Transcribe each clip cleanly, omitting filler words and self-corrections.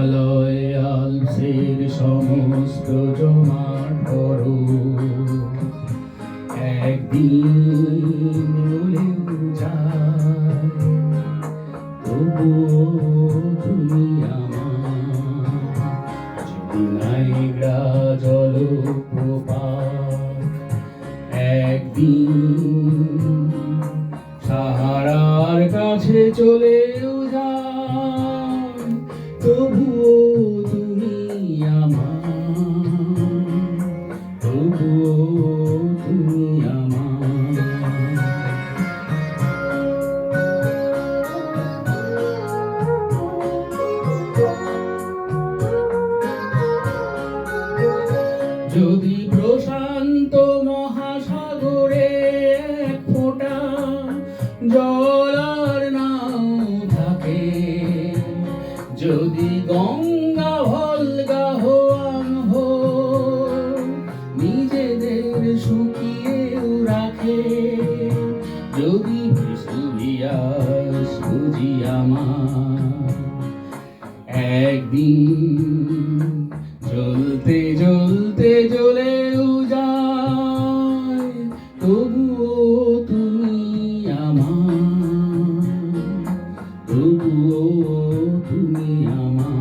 হিমালয় আলপসের সমস্ত জমাট বরফ একদিন গলেও যায়, তবুও তুমি আমার। যদি নাইগ্রা জলপ্রপাত একদিন সাহারার কাছে চলেও যায়, তবুও তুমি আমার, তবুও তুমি আমার। যদি প্রশান্ত মহাসাগরে এক ফোঁটা জল আর নাও থাকে, যদি গঙ্গা ভলগা হোয়াং হো নিজেদের শুকিয়েও রাখে, যদি ভেসুলিয়াস বুঝি আমার একদিন জ্বলতে জ্বলতে জ্বলেও যায়, তবুও তুমি আমার, তবুও তুমি আমার।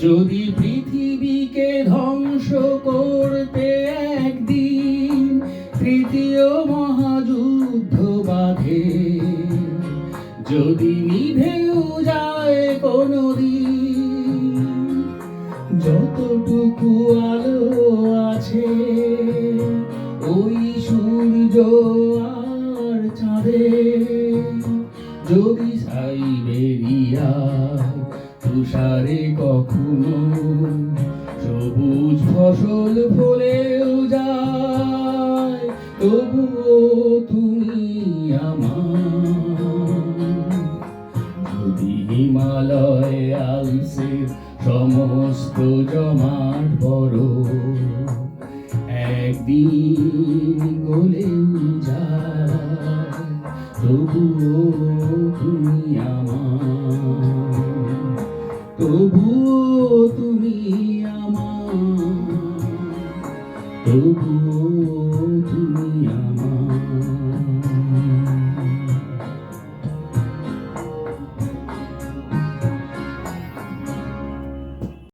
যদি পৃথিবীকে ধ্বংস করতে একদিন তৃতীয় মহাযুদ্ধ বাধে, যদি নিভেও যায় কোনদিন যতটুকু আলো আছে ওই সূর্য আর চাঁদে, যদি সাইবেরিয়া তুষারে কখনো সবুজ ফসল ফলেও যায়, তবুও তুমি আমার। যদি হিমালয় আলপসের সমস্ত জমাট বরফ একদিন গলেও যায়, তবুও তুমি আমার, তবুও তুমি আমার, তবুও